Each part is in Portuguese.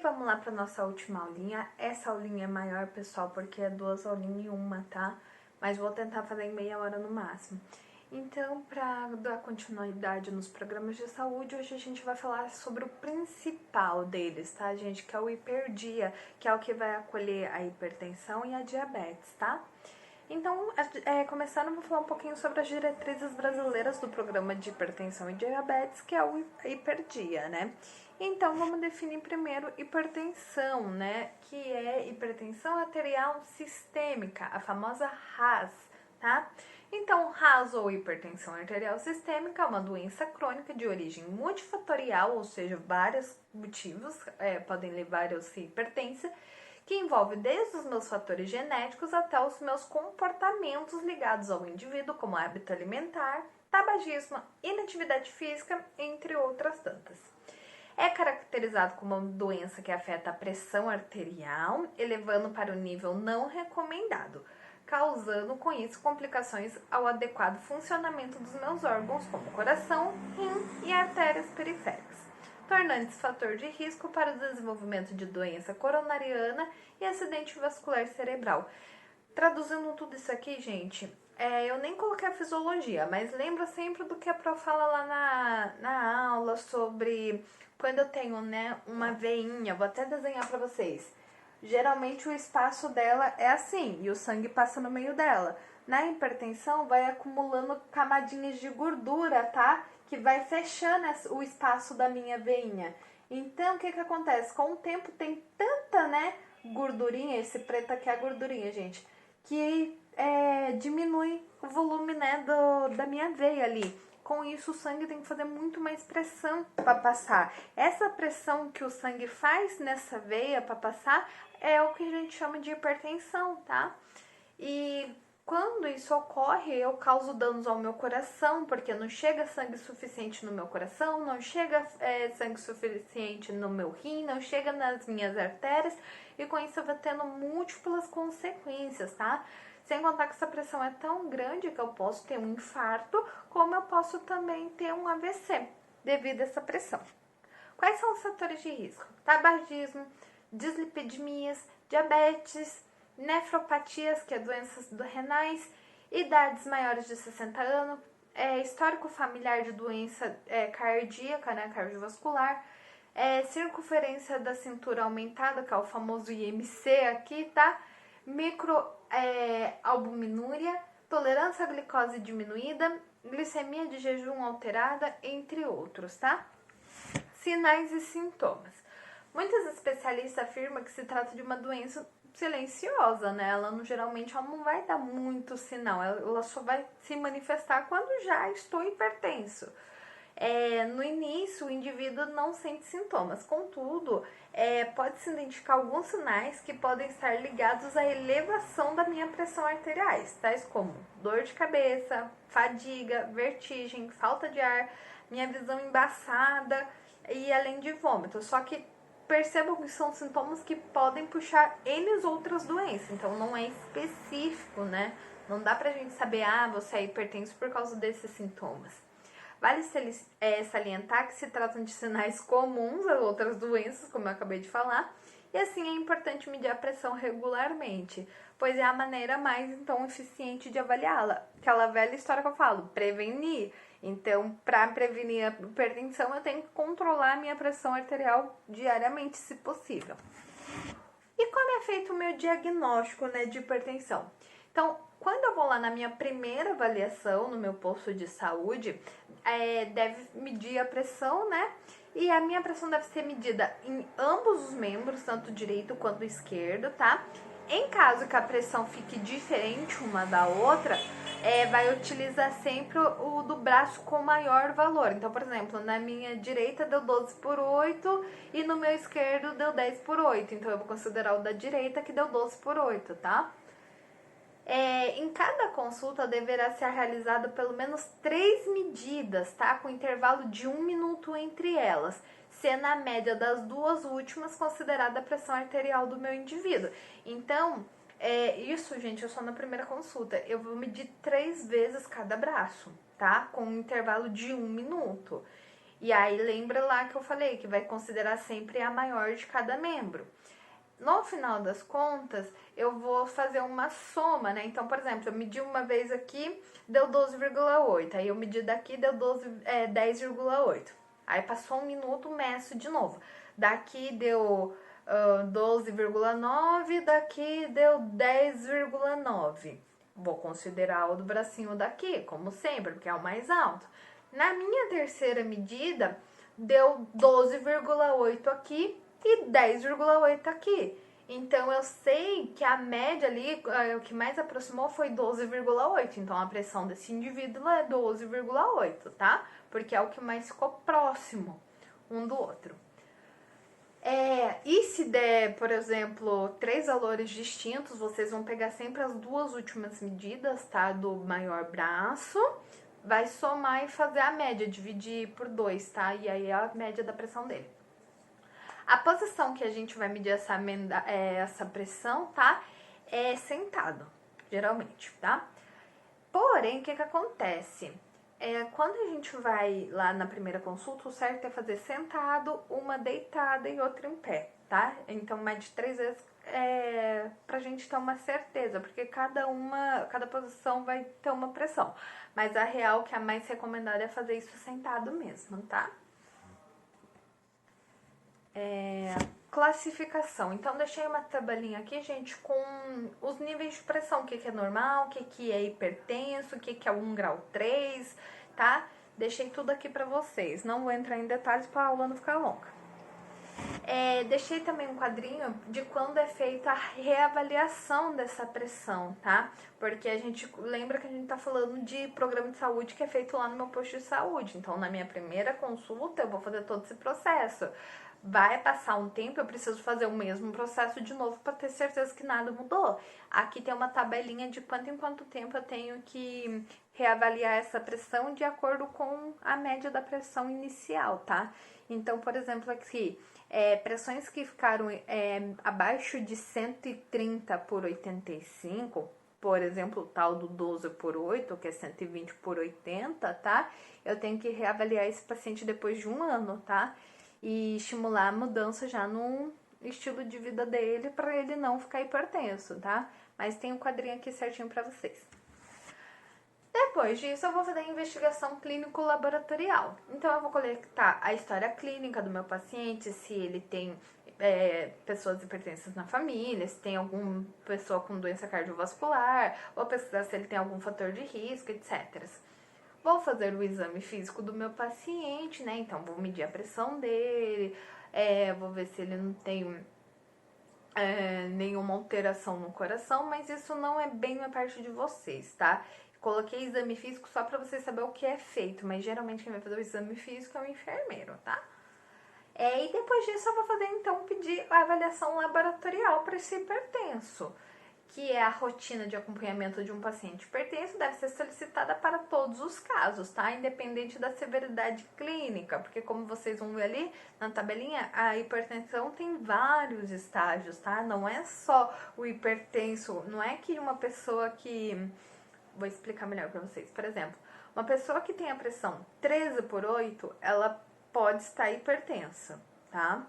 vamos lá para nossa última aulinha. Essa aulinha é maior, pessoal, porque é 2 aulinhas em uma, tá? Mas vou tentar fazer em meia hora no máximo. Então, para dar continuidade nos programas de saúde, hoje a gente vai falar sobre o principal deles, tá, gente? Que é o hiperdia, que é o que vai acolher a hipertensão e a diabetes, tá? Então, começando, eu vou falar um pouquinho sobre as diretrizes brasileiras do programa de hipertensão e diabetes, que é o hiperdia, né? Então, vamos definir primeiro hipertensão, né? Que é hipertensão arterial sistêmica, a famosa RAS, tá? Então, RAS ou hipertensão arterial sistêmica é uma doença crônica de origem multifatorial, ou seja, vários motivos podem levar a ser hipertensa, que envolve desde os meus fatores genéticos até os meus comportamentos ligados ao indivíduo, como hábito alimentar, tabagismo, inatividade física, entre outras tantas. É caracterizado como uma doença que afeta a pressão arterial, elevando para o nível não recomendado, causando com isso complicações ao adequado funcionamento dos meus órgãos, como coração, rim e artérias periféricas, tornando-se fator de risco para o desenvolvimento de doença coronariana e acidente vascular cerebral. Traduzindo tudo isso aqui, gente, eu nem coloquei a fisiologia, mas lembra sempre do que a prof fala lá na aula sobre quando eu tenho, né, uma veinha. Vou até desenhar para vocês. Geralmente o espaço dela é assim e o sangue passa no meio dela. Na hipertensão vai acumulando camadinhas de gordura, tá? Que vai fechando o espaço da minha veinha. Então, o que acontece? Com o tempo tem tanta, né, gordurinha, esse preto aqui é a gordurinha, gente, que diminui o volume, né, da minha veia ali. Com isso, o sangue tem que fazer muito mais pressão para passar. Essa pressão que o sangue faz nessa veia para passar é o que a gente chama de hipertensão, tá? E quando isso ocorre, eu causo danos ao meu coração, porque não chega sangue suficiente no meu coração, não chega sangue suficiente no meu rim, não chega nas minhas artérias, e com isso eu vou tendo múltiplas consequências, tá? Sem contar que essa pressão é tão grande que eu posso ter um infarto, como eu posso também ter um AVC devido a essa pressão. Quais são os fatores de risco? Tabagismo, dislipidemias, diabetes, nefropatias, que é doenças renais, idades maiores de 60 anos, histórico familiar de doença cardíaca, né, cardiovascular, circunferência da cintura aumentada, que é o famoso IMC aqui, tá? Microalbuminúria, tolerância à glicose diminuída, glicemia de jejum alterada, entre outros, tá? Sinais e sintomas. Muitos especialistas afirmam que se trata de uma doença silenciosa, né? Geralmente ela não vai dar muito sinal, ela só vai se manifestar quando já estou hipertenso. No início, o indivíduo não sente sintomas, contudo, pode-se identificar alguns sinais que podem estar ligados à elevação da minha pressão arterial, tais como dor de cabeça, fadiga, vertigem, falta de ar, minha visão embaçada e além de vômito. Só que percebam que são sintomas que podem puxar N outras doenças, então não é específico, né? Não dá pra gente saber, você é hipertenso por causa desses sintomas. Vale salientar que se tratam de sinais comuns a outras doenças, como eu acabei de falar, e assim é importante medir a pressão regularmente, pois é a maneira mais, então, eficiente de avaliá-la. Aquela velha história que eu falo, prevenir. Então, para prevenir a hipertensão, eu tenho que controlar a minha pressão arterial diariamente, se possível. E como é feito o meu diagnóstico, né, de hipertensão? Então, quando eu vou lá na minha primeira avaliação, no meu posto de saúde, deve medir a pressão, né? E a minha pressão deve ser medida em ambos os membros, tanto o direito quanto o esquerdo, tá? Em caso que a pressão fique diferente uma da outra, vai utilizar sempre o do braço com maior valor. Então, por exemplo, na minha direita deu 12/8 e no meu esquerdo deu 10/8. Então, eu vou considerar o da direita que deu 12/8, tá? Em cada consulta deverá ser realizada pelo menos 3 medidas, tá? Com intervalo de 1 minuto entre elas, sendo a média das duas últimas considerada a pressão arterial do meu indivíduo. Então, isso, gente, eu só na primeira consulta. Eu vou medir 3 vezes cada braço, tá? Com um intervalo de 1 minuto. E aí lembra lá que eu falei que vai considerar sempre a maior de cada membro. No final das contas, eu vou fazer uma soma, né? Então, por exemplo, eu medi uma vez aqui, deu 12,8. Aí eu medi daqui, deu 10,8. Aí passou um minuto, meço de novo. Daqui deu 12,9, daqui deu 10,9. Vou considerar o do bracinho daqui, como sempre, porque é o mais alto. Na minha terceira medida, deu 12,8 aqui e 10,8 aqui. Então, eu sei que a média ali, o que mais aproximou foi 12,8. Então, a pressão desse indivíduo é 12,8, tá? Porque é o que mais ficou próximo um do outro. E se der, por exemplo, 3 valores distintos, vocês vão pegar sempre as duas últimas medidas, tá? Do maior braço, vai somar e fazer a média, dividir por 2, tá? E aí é a média da pressão dele. A posição que a gente vai medir essa pressão, tá? É sentado, geralmente, tá? Porém, o que acontece? Quando a gente vai lá na primeira consulta, o certo é fazer sentado, uma deitada e outra em pé, tá? Então, mais de 3 vezes pra gente ter uma certeza, porque cada posição vai ter uma pressão. Mas a real, que é a mais recomendada, é fazer isso sentado mesmo, tá? Classificação. Então, deixei uma tabelinha aqui, gente, com os níveis de pressão, o que é normal, o que é hipertenso, o que é 1 grau 3, tá? Deixei tudo aqui pra vocês. Não vou entrar em detalhes pra aula não ficar longa. Deixei também um quadrinho de quando é feita a reavaliação dessa pressão, tá? Porque a gente lembra que a gente tá falando de programa de saúde que é feito lá no meu posto de saúde. Então, na minha primeira consulta, eu vou fazer todo esse processo. Vai passar um tempo, eu preciso fazer o mesmo processo de novo para ter certeza que nada mudou. Aqui tem uma tabelinha de quanto em quanto tempo eu tenho que reavaliar essa pressão de acordo com a média da pressão inicial, tá? Então, por exemplo, aqui, pressões que ficaram abaixo de 130 por 85, por exemplo, o tal do 12 por 8, que é 120 por 80, tá? Eu tenho que reavaliar esse paciente depois de 1 ano, tá? E estimular a mudança já no estilo de vida dele para ele não ficar hipertenso, tá? Mas tem um quadrinho aqui certinho para vocês. Depois disso, eu vou fazer a investigação clínico-laboratorial. Então, eu vou coletar a história clínica do meu paciente, se ele tem pessoas hipertensas na família, se tem alguma pessoa com doença cardiovascular, vou pesquisar se ele tem algum fator de risco, etc. Vou fazer o exame físico do meu paciente, né? Então, vou medir a pressão dele, vou ver se ele não tem nenhuma alteração no coração, mas isso não é bem a parte de vocês, tá? Coloquei exame físico só pra vocês saberem o que é feito, mas geralmente quem vai fazer o exame físico é o enfermeiro, tá? E depois disso eu vou fazer, então, pedir a avaliação laboratorial para esse hipertenso, que é a rotina de acompanhamento de um paciente hipertenso, deve ser solicitada para todos os casos, tá? Independente da severidade clínica, porque como vocês vão ver ali na tabelinha, a hipertensão tem vários estágios, tá? Não é só o hipertenso, não é que uma pessoa que... Vou explicar melhor para vocês. Por exemplo, uma pessoa que tem a pressão 13 por 8, ela pode estar hipertensa, tá?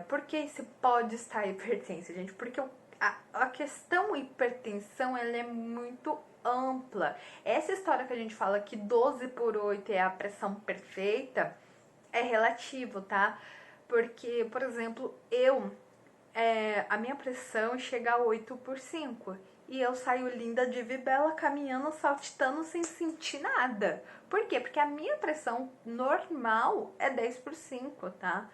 Por que esse pode estar hipertensa, gente? Porque a questão hipertensão, ela é muito ampla. Essa história que a gente fala que 12 por 8 é a pressão perfeita, é relativo, tá? Porque, por exemplo, a minha pressão chega a 8 por 5 e eu saio linda de vibela, caminhando, saltitando, sem sentir nada. Por quê? Porque a minha pressão normal é 10 por 5, tá?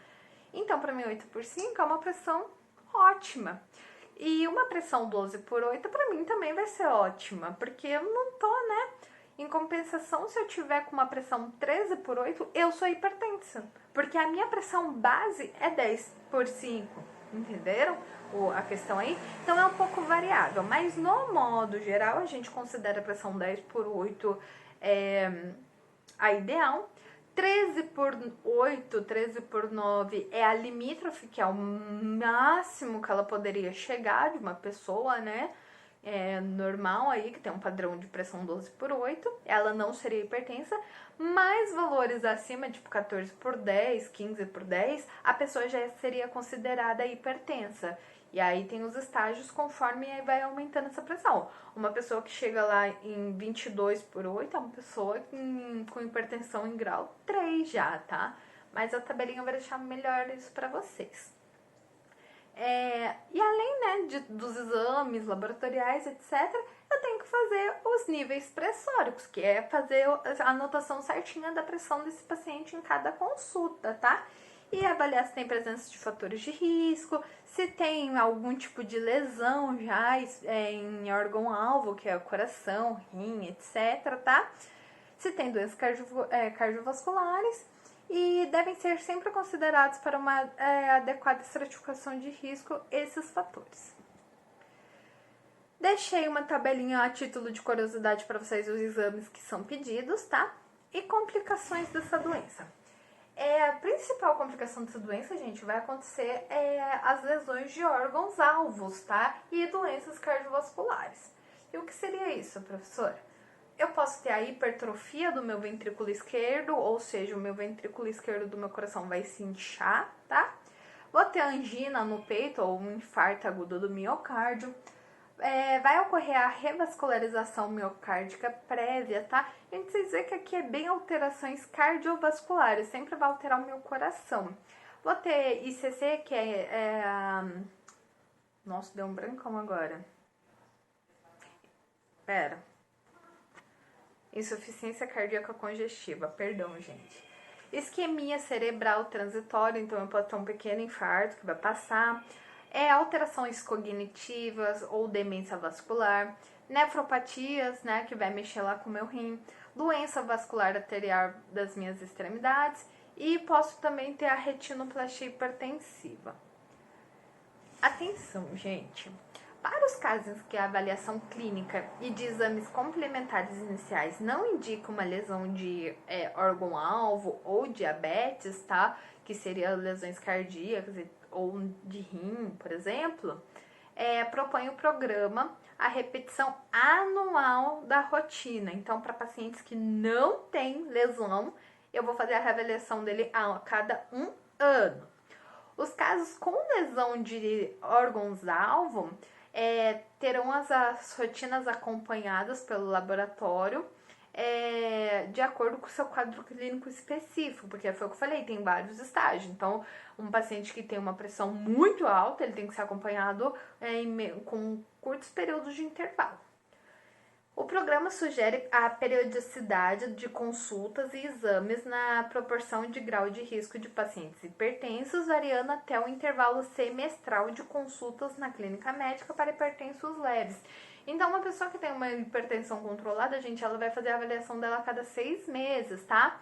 Então, pra mim, 8 por 5 é uma pressão ótima. E uma pressão 12 por 8 pra mim também vai ser ótima, porque eu não tô, né? Em compensação, se eu tiver com uma pressão 13 por 8, eu sou hipertensa. Porque a minha pressão base é 10 por 5. Entenderam a questão aí? Então é um pouco variável, mas no modo geral a gente considera a pressão 10 por 8 a ideal. 13 por 8, 13 por 9 é a limítrofe, que é o máximo que ela poderia chegar de uma pessoa, né? normal aí, que tem um padrão de pressão 12/8, ela não seria hipertensa, mas valores acima, tipo 14/10, 15/10, a pessoa já seria considerada hipertensa. E aí tem os estágios conforme vai aumentando essa pressão. Uma pessoa que chega lá em 22/8 é uma pessoa com hipertensão em grau 3 já, tá? Mas a tabelinha vai deixar melhor isso pra vocês. E além, né, dos exames laboratoriais, etc., eu tenho que fazer os níveis pressóricos, que é fazer a anotação certinha da pressão desse paciente em cada consulta, tá? E avaliar se tem presença de fatores de risco, se tem algum tipo de lesão já em órgão-alvo, que é o coração, rim, etc., tá? Se tem doenças cardiovasculares, e devem ser sempre considerados para uma adequada estratificação de risco esses fatores. Deixei uma tabelinha a título de curiosidade para vocês os exames que são pedidos, tá? E complicações dessa doença. A principal complicação dessa doença, gente, vai acontecer as lesões de órgãos-alvos, tá? E doenças cardiovasculares. E o que seria isso, professora? Eu posso ter a hipertrofia do meu ventrículo esquerdo, ou seja, o meu ventrículo esquerdo do meu coração vai se inchar, tá? Vou ter angina no peito ou um infarto agudo do miocárdio. Vai ocorrer a revascularização miocárdica prévia, tá? A gente precisa dizer que aqui é bem alterações cardiovasculares, sempre vai alterar o meu coração. Vou ter ICC, que Nossa, deu um brancão agora. Insuficiência cardíaca congestiva, perdão, gente. Isquemia cerebral transitória, então eu posso ter um pequeno infarto que vai passar. Alterações cognitivas ou demência vascular. Nefropatias, né, que vai mexer lá com o meu rim. Doença vascular arterial das minhas extremidades. E posso também ter a retinoplastia hipertensiva. Atenção, gente. Para os casos que a avaliação clínica e de exames complementares iniciais não indicam uma lesão de órgão-alvo ou diabetes, tá? Que seriam lesões cardíacas ou de rim, por exemplo, propõe o programa a repetição anual da rotina. Então, para pacientes que não têm lesão, eu vou fazer a reavaliação dele a cada 1 ano. Os casos com lesão de órgãos-alvo terão as rotinas acompanhadas pelo laboratório de acordo com o seu quadro clínico específico, porque foi o que eu falei, tem vários estágios. Então, um paciente que tem uma pressão muito alta, ele tem que ser acompanhado com curtos períodos de intervalo. O programa sugere a periodicidade de consultas e exames na proporção de grau de risco de pacientes hipertensos, variando até o intervalo semestral de consultas na clínica médica para hipertensos leves. Então, uma pessoa que tem uma hipertensão controlada, gente, ela vai fazer a avaliação dela a cada 6 meses, tá?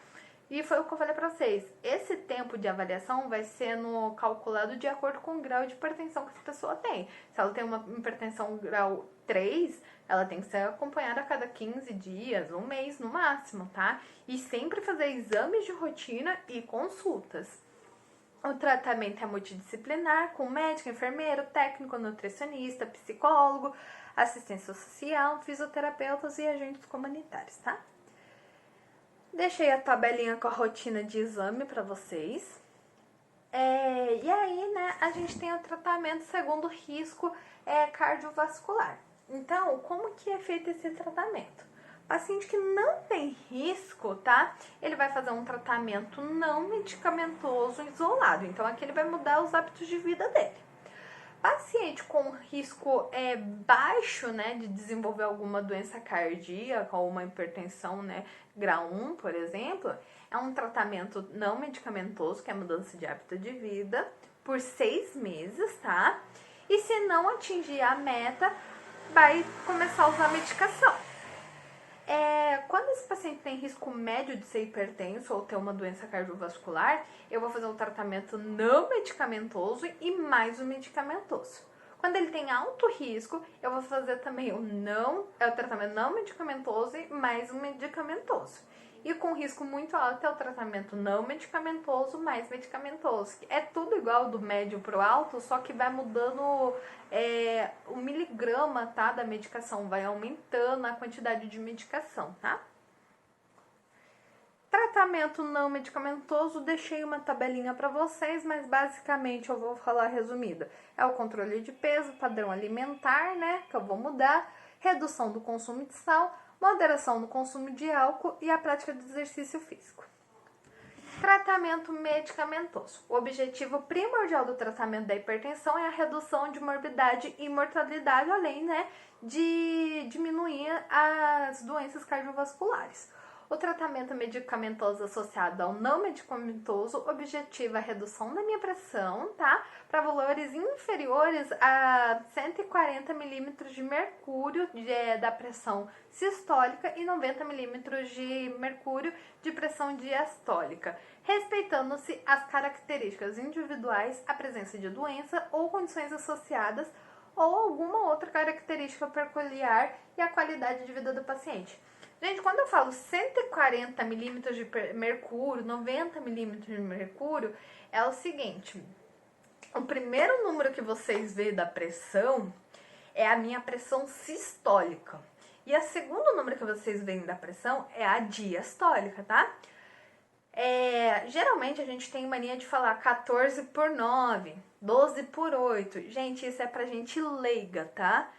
E foi o que eu falei pra vocês. Esse tempo de avaliação vai sendo calculado de acordo com o grau de hipertensão que essa pessoa tem. Se ela tem uma hipertensão grau 3, ela tem que ser acompanhada a cada 15 dias, 1 mês no máximo, tá? E sempre fazer exames de rotina e consultas. O tratamento é multidisciplinar, com médico, enfermeiro, técnico, nutricionista, psicólogo, assistência social, fisioterapeutas e agentes comunitários, tá? Deixei a tabelinha com a rotina de exame para vocês. E aí, né, a gente tem o tratamento segundo risco cardiovascular. Então, como que é feito esse tratamento? Paciente que não tem risco, tá? Ele vai fazer um tratamento não medicamentoso isolado. Então, aqui ele vai mudar os hábitos de vida dele. Paciente com risco baixo, né, de desenvolver alguma doença cardíaca ou uma hipertensão, né, grau 1, por exemplo, é um tratamento não medicamentoso, que é mudança de hábito de vida, por 6 meses, tá? E se não atingir a meta, vai começar a usar medicação. Quando esse paciente tem risco médio de ser hipertenso ou ter uma doença cardiovascular, eu vou fazer um tratamento não medicamentoso e mais um medicamentoso. Quando ele tem alto risco, eu vou fazer também o tratamento não medicamentoso e mais um medicamentoso. E com risco muito alto é o tratamento não medicamentoso mais medicamentoso. É tudo igual do médio para o alto, só que vai mudando o miligrama, tá, da medicação, vai aumentando a quantidade de medicação, tá? Tratamento não medicamentoso, deixei uma tabelinha para vocês, mas basicamente eu vou falar resumida. É o controle de peso, padrão alimentar, né, que eu vou mudar, redução do consumo de sal, moderação no consumo de álcool e a prática de exercício físico. Tratamento medicamentoso. O objetivo primordial do tratamento da hipertensão é a redução de morbidade e mortalidade, além, né, de diminuir as doenças cardiovasculares. O tratamento medicamentoso associado ao não medicamentoso objetiva a redução da minha pressão, tá? Para valores inferiores a 140 milímetros de mercúrio da pressão sistólica e 90 milímetros de mercúrio de pressão diastólica, respeitando-se as características individuais, a presença de doença ou condições associadas ou alguma outra característica peculiar e a qualidade de vida do paciente. Gente, quando eu falo 140 milímetros de mercúrio, 90 milímetros de mercúrio, é o seguinte: o primeiro número que vocês vê da pressão é a minha pressão sistólica. E o segundo número que vocês veem da pressão é a diastólica, tá? Geralmente a gente tem mania de falar 14 por 9, 12 por 8. Gente, isso é pra gente leiga, tá?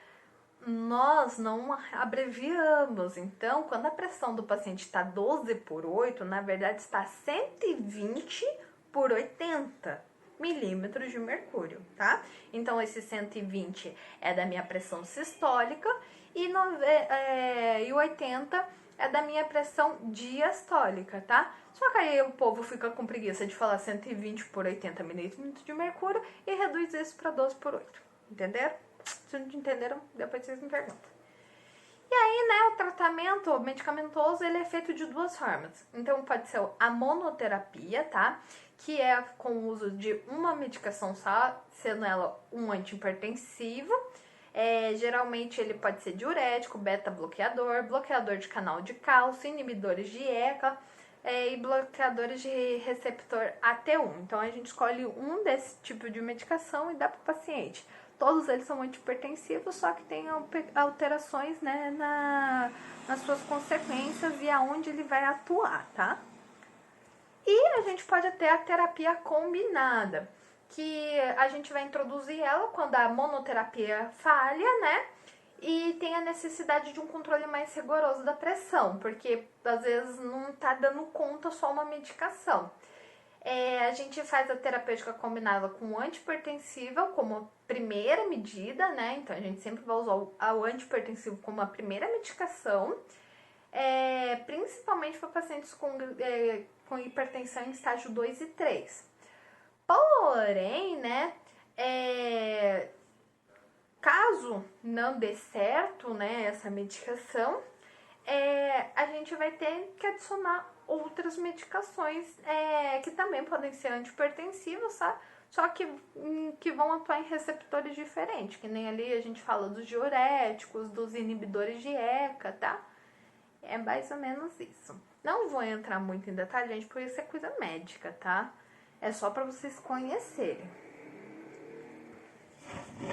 Nós não abreviamos, então quando a pressão do paciente está 12 por 8, na verdade está 120 por 80 milímetros de mercúrio, tá? Então esse 120 é da minha pressão sistólica e 80 é da minha pressão diastólica, tá? Só que aí o povo fica com preguiça de falar 120 por 80 milímetros de mercúrio e reduz isso para 12 por 8, entenderam? Se não entenderam, depois vocês me perguntam. E aí, né, o tratamento medicamentoso, ele é feito de duas formas. Então, pode ser a monoterapia, tá? Que é com o uso de uma medicação só, sendo ela um antihipertensivo. Geralmente, ele pode ser diurético, beta-bloqueador, bloqueador de canal de cálcio, inibidores de ECA e bloqueadores de receptor AT1. Então, a gente escolhe um desse tipo de medicação e dá para o paciente. Todos eles são antihipertensivos, só que tem alterações, né, nas suas consequências e aonde ele vai atuar, tá? E a gente pode ter a terapia combinada, que a gente vai introduzir ela quando a monoterapia falha, né? E tem a necessidade de um controle mais rigoroso da pressão, porque às vezes não tá dando conta só uma medicação. A gente faz a terapêutica combinada com o antihipertensivo como primeira medida, né? Então a gente sempre vai usar o antihipertensivo como a primeira medicação, principalmente para pacientes com hipertensão em estágio 2 e 3. Porém, né, caso não dê certo, né, essa medicação, a gente vai ter que adicionar outras medicações que também podem ser antihipertensivos, tá? Só que vão atuar em receptores diferentes, que nem ali a gente fala dos diuréticos, dos inibidores de ECA, tá? É mais ou menos isso. Não vou entrar muito em detalhe, gente, porque isso é coisa médica, tá? É só para vocês conhecerem.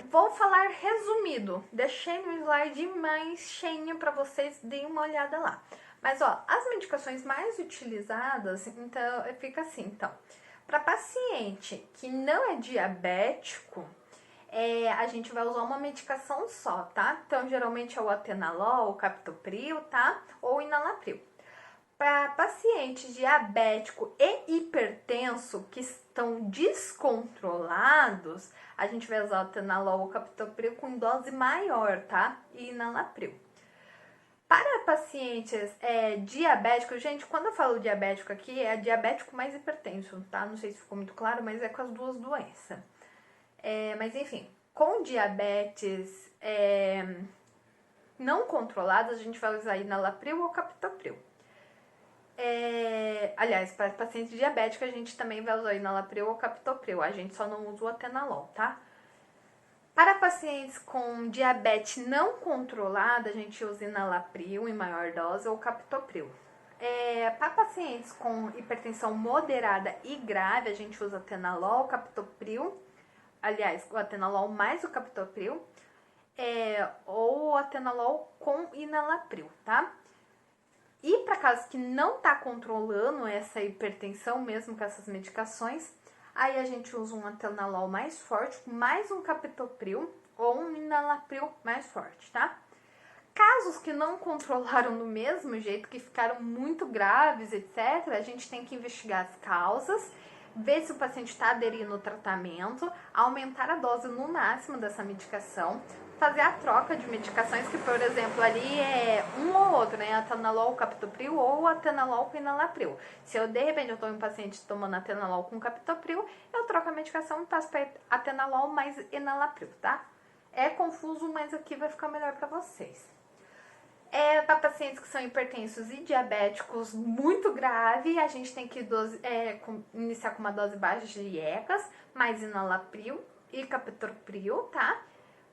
Vou falar resumido. Deixei no slide mais cheinho para vocês deem uma olhada lá. Mas, ó, as medicações mais utilizadas, então, fica assim, então. Para paciente que não é diabético, a gente vai usar uma medicação só, tá? Então, geralmente é o atenolol, o captopril, tá? Ou o enalapril. Para paciente diabético e hipertenso que estão descontrolados, a gente vai usar o atenolol ou o captopril com dose maior, tá? E enalapril. Para pacientes diabéticos, gente, quando eu falo diabético aqui, é diabético mais hipertenso, tá? Não sei se ficou muito claro, mas é com as duas doenças. Mas enfim, com diabetes não controladas, a gente vai usar enalapril ou captopril. Aliás, para pacientes diabéticos, a gente também vai usar enalapril ou captopril. A gente só não usa o atenolol, tá? Para pacientes com diabetes não controlada, a gente usa enalapril em maior dose ou captopril. Para pacientes com hipertensão moderada e grave, a gente usa atenolol, captopril, aliás, o atenolol mais o captopril, ou atenolol com enalapril, tá? E para casos que não tá controlando essa hipertensão mesmo com essas medicações, aí a gente usa um atenolol mais forte, mais um captopril ou um enalapril mais forte, tá? Casos que não controlaram do mesmo jeito, que ficaram muito graves, etc., a gente tem que investigar as causas, ver se o paciente está aderindo ao tratamento, aumentar a dose no máximo dessa medicação, fazer a troca de medicações, que, por exemplo, ali é um ou outro, né? Atenolol, captopril ou atenolol com enalapril. Se eu, de repente, eu estou em um paciente tomando atenolol com captopril, eu troco a medicação e passo para atenolol mais enalapril, tá? É confuso, mas aqui vai ficar melhor para vocês. Para pacientes que são hipertensos e diabéticos muito grave, a gente tem que iniciar com uma dose baixa de IECAS, mais enalapril e captopril, tá?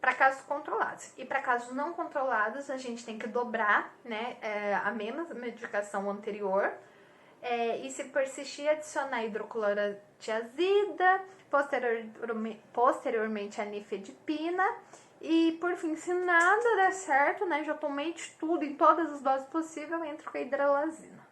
Para casos controlados. E para casos não controlados, a gente tem que dobrar, né, a mesma medicação anterior. E se persistir, adicionar hidroclorotiazida, posteriormente a nifedipina. E por fim, se nada der certo, né, já tomei de tudo em todas as doses possíveis, entro com a hidralazina.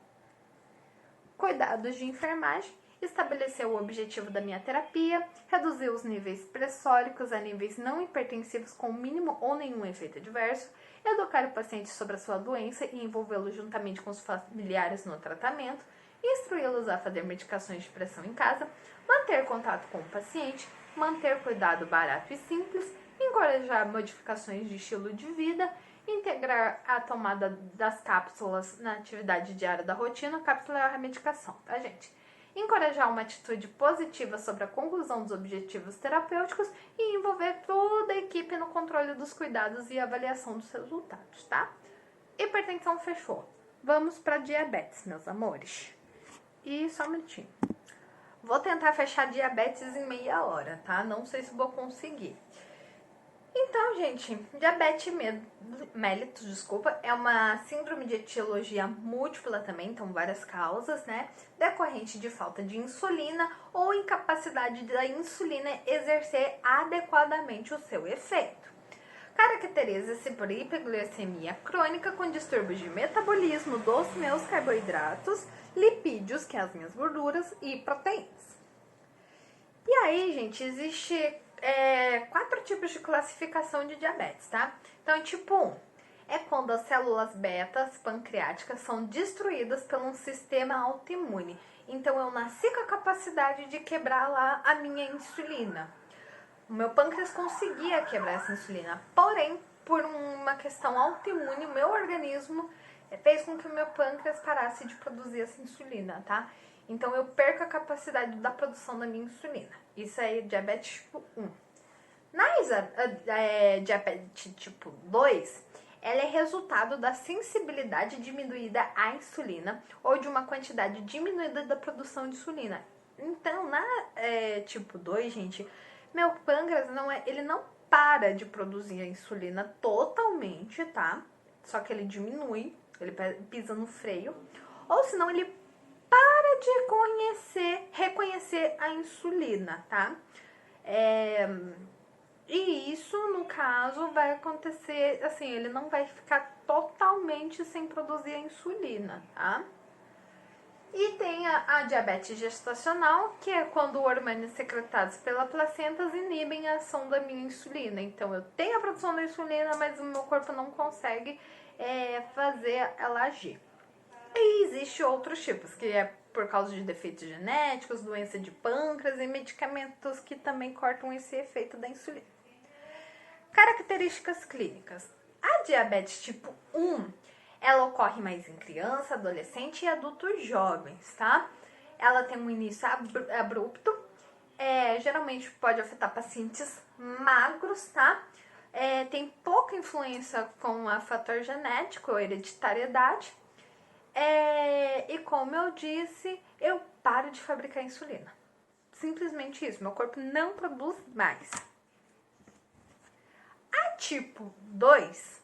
Cuidados de enfermagem: estabelecer o objetivo da minha terapia, reduzir os níveis pressóricos a níveis não hipertensivos com mínimo ou nenhum efeito adverso, educar o paciente sobre a sua doença e envolvê-lo juntamente com os familiares no tratamento, instruí-los a fazer medicações de pressão em casa, manter contato com o paciente, manter cuidado barato e simples, encorajar modificações de estilo de vida, integrar a tomada das cápsulas na atividade diária da rotina. Cápsula é a medicação, tá, gente? Encorajar uma atitude positiva sobre a conclusão dos objetivos terapêuticos e envolver toda a equipe no controle dos cuidados e avaliação dos resultados, tá? Hipertensão fechou. Vamos para diabetes, meus amores. E só um minutinho. Vou tentar fechar diabetes em meia hora, tá? Não sei se vou conseguir. Então, gente, diabetes mellitus, é uma síndrome de etiologia múltipla também, então várias causas, né? Decorrente de falta de insulina ou incapacidade da insulina exercer adequadamente o seu efeito. Caracteriza-se por hiperglicemia crônica com distúrbios de metabolismo dos meus carboidratos, lipídios, que é as minhas gorduras, e proteínas. E aí, gente, existe 4 tipos de classificação de diabetes, tá? Então, tipo 1 é quando as células betas pancreáticas são destruídas por um sistema autoimune. Então, eu nasci com a capacidade de quebrar lá a minha insulina. O meu pâncreas conseguia quebrar essa insulina, porém, por uma questão autoimune, o meu organismo fez com que o meu pâncreas parasse de produzir essa insulina, tá? Então, eu perco a capacidade da produção da minha insulina. Isso aí é diabetes tipo 1. Diabetes tipo 2, ela é resultado da sensibilidade diminuída à insulina ou de uma quantidade diminuída da produção de insulina. Então, na tipo 2, gente, meu pâncreas ele não para de produzir a insulina totalmente, tá? Só que ele diminui, ele pisa no freio. Ou senão ele para de reconhecer a insulina, tá? E isso, no caso, vai acontecer, assim, ele não vai ficar totalmente sem produzir a insulina, tá? E tem a diabetes gestacional, que é quando hormônios secretados pela placenta inibem a ação da minha insulina. Então, eu tenho a produção da insulina, mas o meu corpo não consegue fazer ela agir. E existem outros tipos, que é por causa de defeitos genéticos, doença de pâncreas e medicamentos que também cortam esse efeito da insulina. Características clínicas. A diabetes tipo 1, ela ocorre mais em criança, adolescente e adultos jovens, tá? Ela tem um início abrupto, geralmente pode afetar pacientes magros, tá? Tem pouca influência com o fator genético ou hereditariedade. E como eu disse, eu paro de fabricar insulina. Simplesmente isso, meu corpo não produz mais. A tipo 2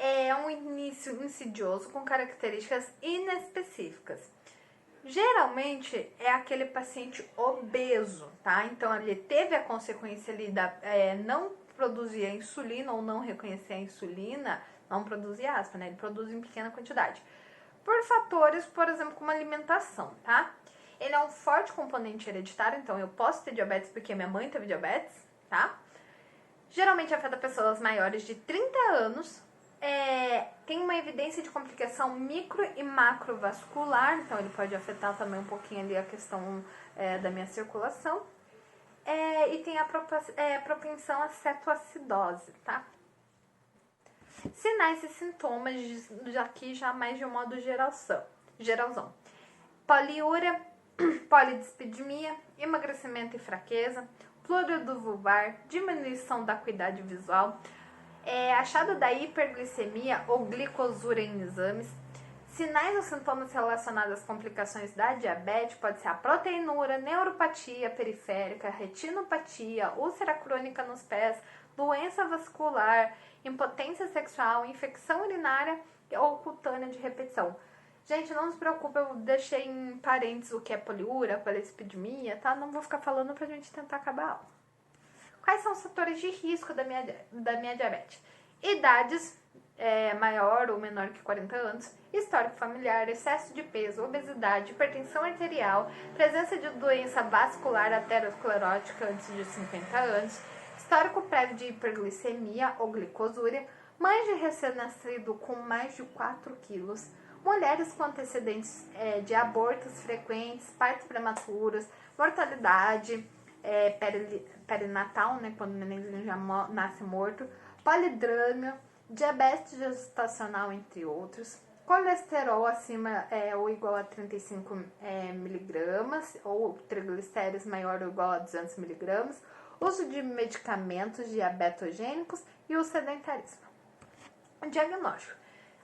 é um início insidioso com características inespecíficas. Geralmente é aquele paciente obeso, tá? Então ele teve a consequência ali da não produzir a insulina ou não reconhecer a insulina, não produzir aspa, né? Ele produz em pequena quantidade. Por fatores, por exemplo, como alimentação, tá? Ele é um forte componente hereditário, então eu posso ter diabetes porque minha mãe teve diabetes, tá? Geralmente afeta pessoas maiores de 30 anos, tem uma evidência de complicação micro e macrovascular, então ele pode afetar também um pouquinho ali a questão da minha circulação, e tem a propensão à cetoacidose, tá? Sinais e sintomas aqui já mais de um modo geralzão. Poliúria, polidispidemia, emagrecimento e fraqueza, fluido vulvar, diminuição da acuidade visual, achado da hiperglicemia ou glicosura em exames. Sinais ou sintomas relacionados às complicações da diabetes pode ser a proteinúria, neuropatia periférica, retinopatia, úlcera crônica nos pés, doença vascular, impotência sexual, infecção urinária ou cutânea de repetição. Gente, não se preocupe, eu deixei em parênteses o que é poliúria, polidispidemia, tá? Não vou ficar falando pra gente tentar acabar a aula. Quais são os fatores de risco da minha diabetes? Idades, maior ou menor que 40 anos, histórico familiar, excesso de peso, obesidade, hipertensão arterial, presença de doença vascular aterosclerótica antes de 50 anos, histórico prévio de hiperglicemia ou glicosúria, mãe de recém-nascido com mais de 4 quilos, mulheres com antecedentes de abortos frequentes, partos prematuros, mortalidade perinatal, né, quando o nenenzinho já nasce morto, polidrâmio, diabetes gestacional, entre outros, colesterol acima ou igual a 35 miligramas, ou triglicéridos maior ou igual a 200 miligramas, uso de medicamentos diabetogênicos e o sedentarismo. Diagnóstico.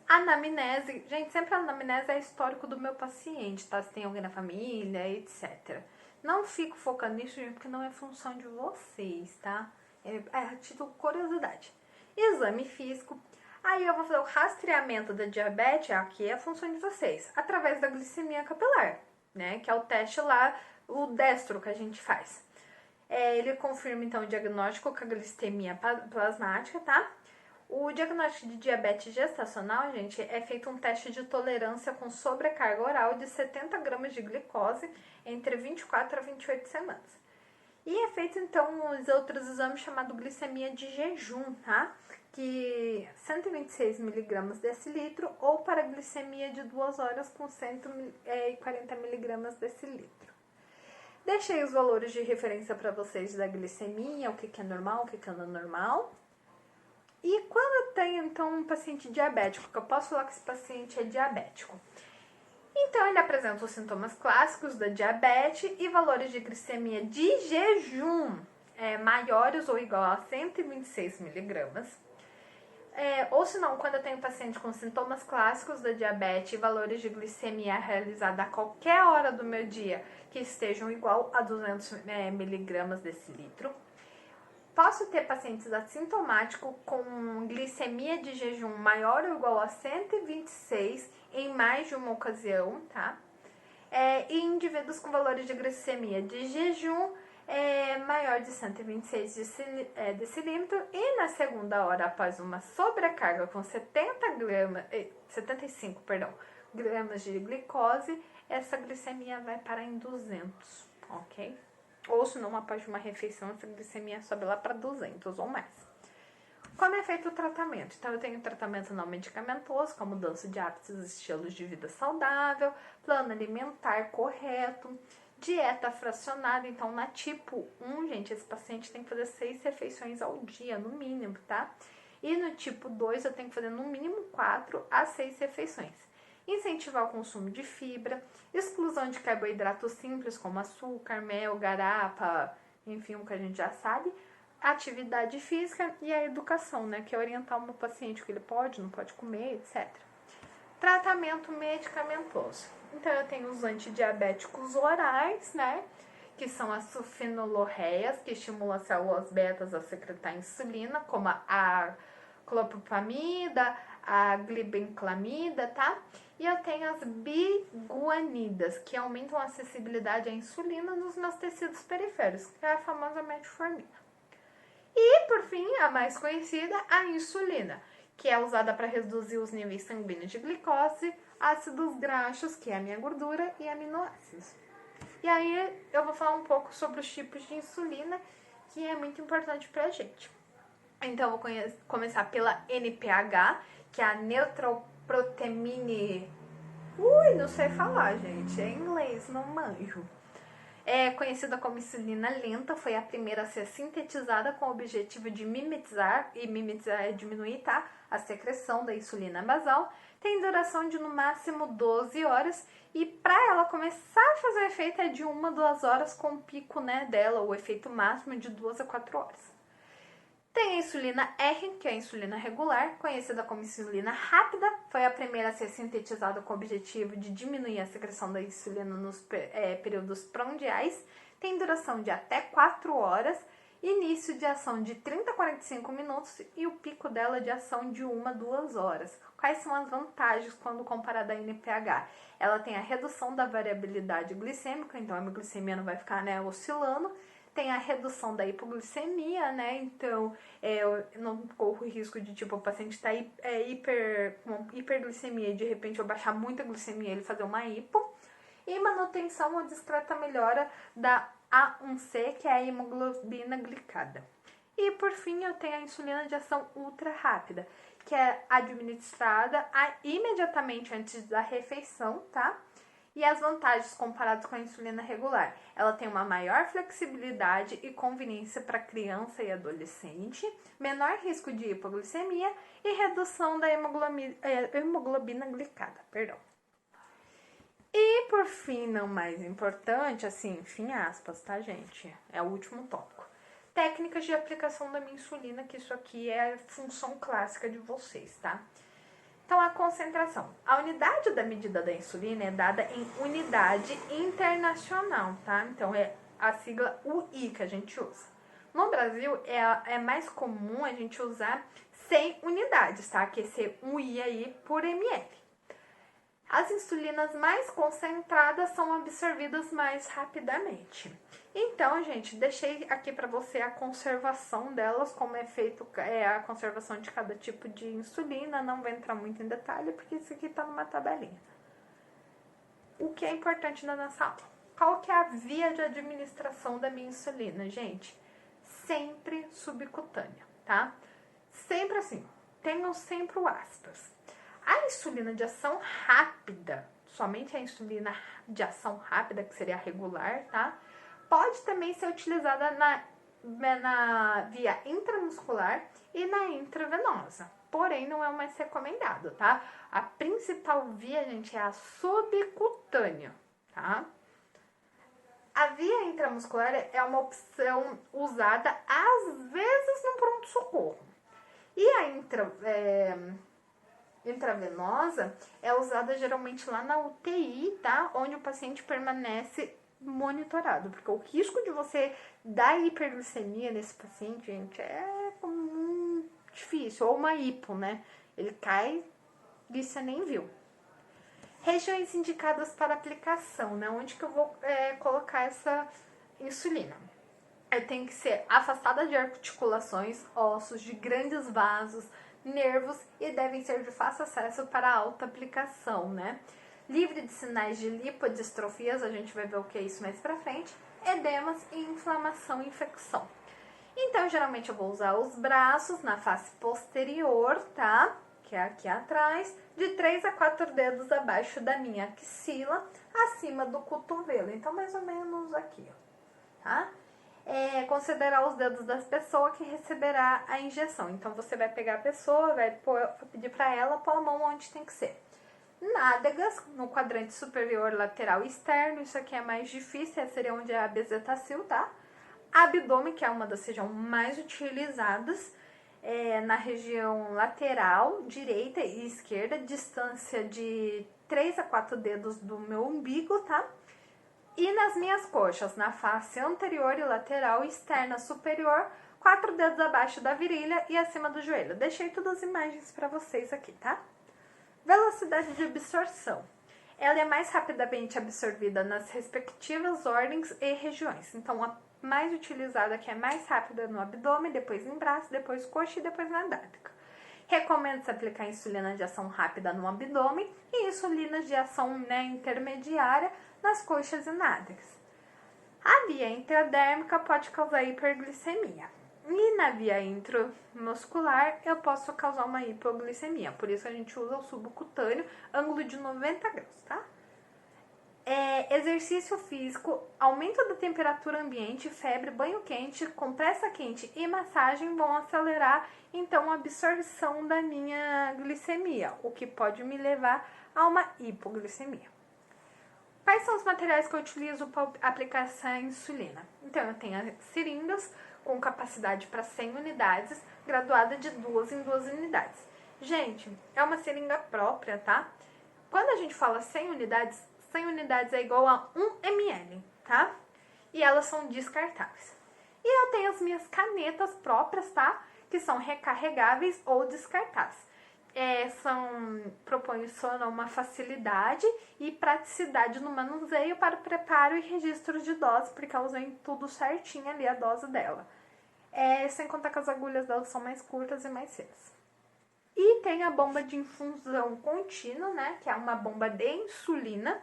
Anamnese, gente, sempre a anamnese é histórico do meu paciente, tá? Se tem alguém na família, etc. Não fico focando nisso, gente, porque não é função de vocês, tá? É a título de curiosidade. Exame físico. Aí eu vou fazer o rastreamento da diabetes, aqui é a função de vocês, através da glicemia capilar, né? Que é o teste lá, o destro que a gente faz. Ele confirma, então, o diagnóstico com a glicemia plasmática, tá? O diagnóstico de diabetes gestacional, gente, é feito um teste de tolerância com sobrecarga oral de 70 gramas de glicose entre 24 a 28 semanas. E é feito, então, os outros exames chamados glicemia de jejum, tá? Que 126 miligramas decilitro ou para glicemia de 2 horas com 140 miligramas decilitro. Deixei os valores de referência para vocês da glicemia, o que é normal, o que é anormal. E quando eu tenho, então, um paciente diabético, que eu posso falar que esse paciente é diabético? Então, ele apresenta os sintomas clássicos da diabetes e valores de glicemia de jejum maiores ou igual a 126 miligramas. Ou se não, quando eu tenho paciente com sintomas clássicos da diabetes e valores de glicemia realizada a qualquer hora do meu dia que estejam igual a 200 miligramas decilitro. Posso ter pacientes assintomáticos com glicemia de jejum maior ou igual a 126 em mais de uma ocasião, tá? E indivíduos com valores de glicemia de jejum maior de 126 decilímetro e na segunda hora após uma sobrecarga com 75 gramas de glicose, essa glicemia vai parar em 200, ok? Ou se não, após uma refeição, essa glicemia sobe lá para 200 ou mais. Como é feito o tratamento? Então, eu tenho tratamento não medicamentoso, como mudança de hábitos e estilos de vida saudável, plano alimentar correto, dieta fracionada. Então, na tipo 1, gente, esse paciente tem que fazer 6 refeições ao dia, no mínimo, tá? E no tipo 2, eu tenho que fazer no mínimo 4 a 6 refeições. Incentivar o consumo de fibra, exclusão de carboidratos simples como açúcar, mel, garapa, enfim, o que a gente já sabe, atividade física e a educação, né, que é orientar o meu paciente o que ele pode, não pode comer, etc. Tratamento medicamentoso. Então, eu tenho os antidiabéticos orais, né, que são as sulfonilureias, que estimulam as células betas a secretar insulina, como a clopropamida, a glibenclamida, tá? E eu tenho as biguanidas, que aumentam a acessibilidade à insulina nos meus tecidos periféricos, que é a famosa metformina. E, por fim, a mais conhecida, a insulina, que é usada para reduzir os níveis sanguíneos de glicose, ácidos graxos, que é a minha gordura, e aminoácidos. E aí eu vou falar um pouco sobre os tipos de insulina, que é muito importante pra gente. Então eu vou começar pela NPH, que é a neutroprotamine. Não sei falar, gente. É inglês, não manjo. É conhecida como insulina lenta, foi a primeira a ser sintetizada com o objetivo de mimetizar é diminuir, tá? A secreção da insulina basal. Tem duração de no máximo 12 horas e para ela começar a fazer efeito é de 1 a 2 horas com o pico, né, dela, o efeito máximo de 2 a 4 horas. Tem a insulina R, que é a insulina regular, conhecida como insulina rápida, foi a primeira a ser sintetizada com o objetivo de diminuir a secreção da insulina nos períodos prandiais, tem duração de até 4 horas, início de ação de 30 a 45 minutos e o pico dela de ação de 1 a 2 horas. Quais são as vantagens quando comparada à NPH? Ela tem a redução da variabilidade glicêmica, então a minha glicemia não vai ficar, né, oscilando. Tem a redução da hipoglicemia, né? Então, eu não corro o risco de, tipo, o paciente tá com hiperglicemia e de repente eu baixar muita glicemia e ele fazer uma hipo. E manutenção ou discreta melhora da A1C, que é a hemoglobina glicada. E, por fim, eu tenho a insulina de ação ultra rápida, que é administrada imediatamente antes da refeição, tá? E as vantagens comparadas com a insulina regular. Ela tem uma maior flexibilidade e conveniência para criança e adolescente, menor risco de hipoglicemia e redução da hemoglobina glicada. E por fim, não mais importante, assim, fim aspas, tá, gente? É o último tópico. Técnicas de aplicação da minha insulina, que isso aqui é a função clássica de vocês, tá? Então, a concentração. A unidade da medida da insulina é dada em unidade internacional, tá? Então, é a sigla UI que a gente usa. No Brasil, é mais comum a gente usar 100 unidades, tá? Que é ser UI aí por ml. As insulinas mais concentradas são absorvidas mais rapidamente. Então, gente, deixei aqui para você a conservação delas, como é feito a conservação de cada tipo de insulina. Não vou entrar muito em detalhe, porque isso aqui tá numa tabelinha. O que é importante na nossa aula? Qual que é a via de administração da minha insulina, gente? Sempre subcutânea, tá? Sempre assim, tenham sempre o aspas. A insulina de ação rápida, somente a insulina de ação rápida, que seria a regular, tá? Pode também ser utilizada na via intramuscular e na intravenosa. Porém, não é o mais recomendado, tá? A principal via, gente, é a subcutânea, tá? A via intramuscular é uma opção usada, às vezes, no pronto-socorro. E a intravenosa é usada geralmente lá na UTI, tá? Onde o paciente permanece monitorado, porque o risco de você dar hiperglicemia nesse paciente, gente, é muito difícil, ou uma hipo, né? Ele cai e você nem viu. Regiões indicadas para aplicação, né? Onde que eu vou colocar essa insulina? Eu tenho que ser afastada de articulações, ossos, de grandes vasos, nervos e devem ser de fácil acesso para alta aplicação, né? Livre de sinais de lipodistrofias, a gente vai ver o que é isso mais pra frente, edemas e inflamação e infecção. Então, geralmente eu vou usar os braços na face posterior, tá? Que é aqui atrás, de 3 a 4 dedos abaixo da minha axila, acima do cotovelo. Então, mais ou menos aqui, ó, tá? Considerar os dedos das pessoas que receberá a injeção. Então, você vai pegar a pessoa, vai pedir para ela pôr a mão onde tem que ser. Nádegas, no quadrante superior, lateral e externo. Isso aqui é mais difícil, seria onde é a bezetacil, tá? Abdômen, que é uma das regiões mais utilizadas, na região lateral, direita e esquerda, distância de 3 a 4 dedos do meu umbigo, tá? E nas minhas coxas, na face anterior e lateral externa superior, 4 dedos abaixo da virilha e acima do joelho. Deixei todas as imagens para vocês aqui, tá? Velocidade de absorção. Ela é mais rapidamente absorvida nas respectivas ordens e regiões. Então, a mais utilizada que é mais rápida no abdômen, depois em braço, depois coxa e depois na dádica. Recomenda-se aplicar insulina de ação rápida no abdômen e insulina de ação intermediária nas coxas e nádegas. A via intradérmica pode causar hiperglicemia. E na via intramuscular eu posso causar uma hipoglicemia. Por isso a gente usa o subcutâneo, ângulo de 90 graus, tá? Exercício físico, aumento da temperatura ambiente, febre, banho quente, compressa quente e massagem vão acelerar então a absorção da minha glicemia, o que pode me levar a uma hipoglicemia. Quais são os materiais que eu utilizo para aplicar essa insulina? Então, eu tenho as seringas com capacidade para 100 unidades, graduada de 2 em 2 unidades. Gente, é uma seringa própria, tá? Quando a gente fala 100 unidades é igual a 1 ml, tá? E elas são descartáveis. E eu tenho as minhas canetas próprias, tá? Que são recarregáveis ou descartáveis. Proporcionam uma facilidade e praticidade no manuseio para o preparo e registro de dose, porque elas vêm tudo certinho ali, a dose dela. Sem contar que as agulhas delas são mais curtas e mais finas. E tem a bomba de infusão contínua, né, que é uma bomba de insulina,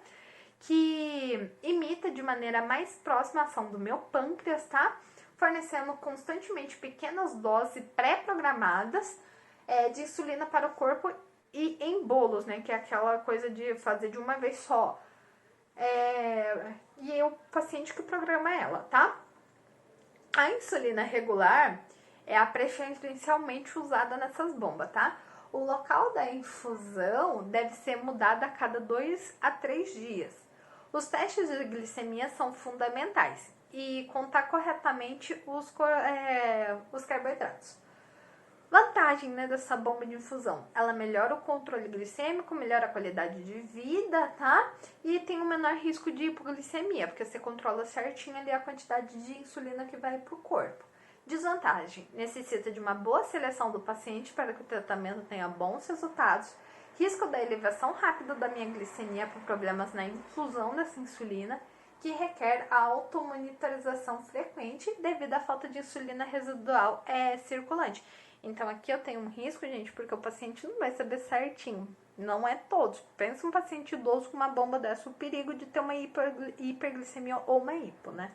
que imita de maneira mais próxima a ação do meu pâncreas, tá? Fornecendo constantemente pequenas doses pré-programadas de insulina para o corpo e em bolos, né? Que é aquela coisa de fazer de uma vez só. E é o paciente que programa ela, tá? A insulina regular é a preferencialmente usada nessas bombas, tá? O local da infusão deve ser mudado a cada 2 a 3 dias. Os testes de glicemia são fundamentais e contar corretamente os carboidratos. Vantagem, né, dessa bomba de infusão: ela melhora o controle glicêmico, melhora a qualidade de vida, tá? E tem um menor risco de hipoglicemia, porque você controla certinho ali a quantidade de insulina que vai pro corpo. Desvantagem: necessita de uma boa seleção do paciente para que o tratamento tenha bons resultados. Risco da elevação rápida da minha glicemia por problemas na infusão dessa insulina, que requer a automonitorização frequente devido à falta de insulina residual circulante. Então aqui eu tenho um risco, gente, porque o paciente não vai saber certinho. Não é todos. Pensa um paciente idoso com uma bomba dessa, o perigo de ter uma hiperglicemia ou uma hipo, né?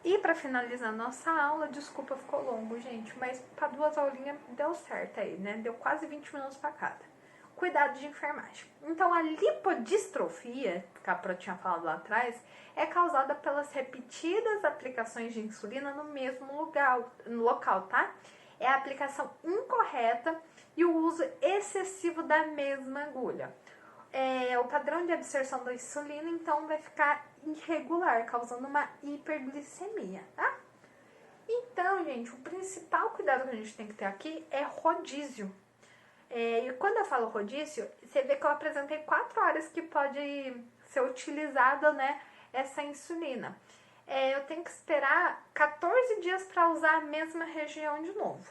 E para finalizar nossa aula, desculpa, ficou longo, gente, mas para 2 aulinhas deu certo aí, né? Deu quase 20 minutos para cada. Cuidado de enfermagem. Então, a lipodistrofia, que a Pro tinha falado lá atrás, é causada pelas repetidas aplicações de insulina no mesmo local, tá? É a aplicação incorreta e o uso excessivo da mesma agulha. O padrão de absorção da insulina, então, vai ficar irregular, causando uma hiperglicemia, tá? Então, gente, o principal cuidado que a gente tem que ter aqui é rodízio. E quando eu falo rodízio, você vê que eu apresentei 4 áreas que pode ser utilizada, né, essa insulina. Eu tenho que esperar 14 dias para usar a mesma região de novo.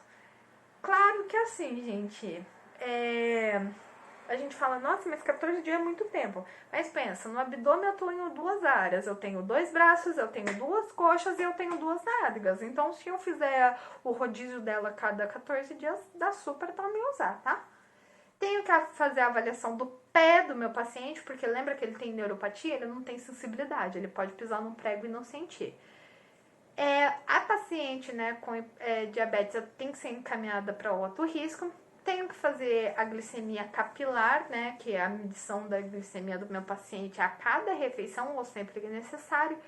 Claro que assim, gente, a gente fala, nossa, mas 14 dias é muito tempo. Mas pensa, no abdômen eu tenho 2 áreas, eu tenho 2 braços, eu tenho 2 coxas e eu tenho 2 nádegas. Então, se eu fizer o rodízio dela a cada 14 dias, dá super pra me usar, tá? Tenho que fazer a avaliação do pé do meu paciente, porque lembra que ele tem neuropatia, ele não tem sensibilidade, ele pode pisar num prego e não sentir. A paciente, né, com diabetes tem que ser encaminhada para outro risco. Tenho que fazer a glicemia capilar, né, que é a medição da glicemia do meu paciente a cada refeição ou sempre que necessário.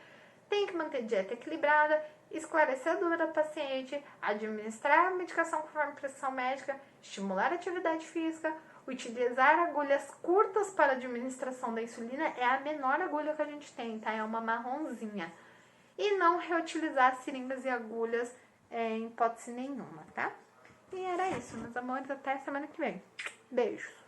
Tenho que manter dieta equilibrada, esclarecer a dúvida do paciente, administrar a medicação conforme prescrição médica, estimular a atividade física, utilizar agulhas curtas para administração da insulina, é a menor agulha que a gente tem, tá? É uma marronzinha. E não reutilizar seringas e agulhas em hipótese nenhuma, tá? E era isso, meus amores, até semana que vem. Beijos!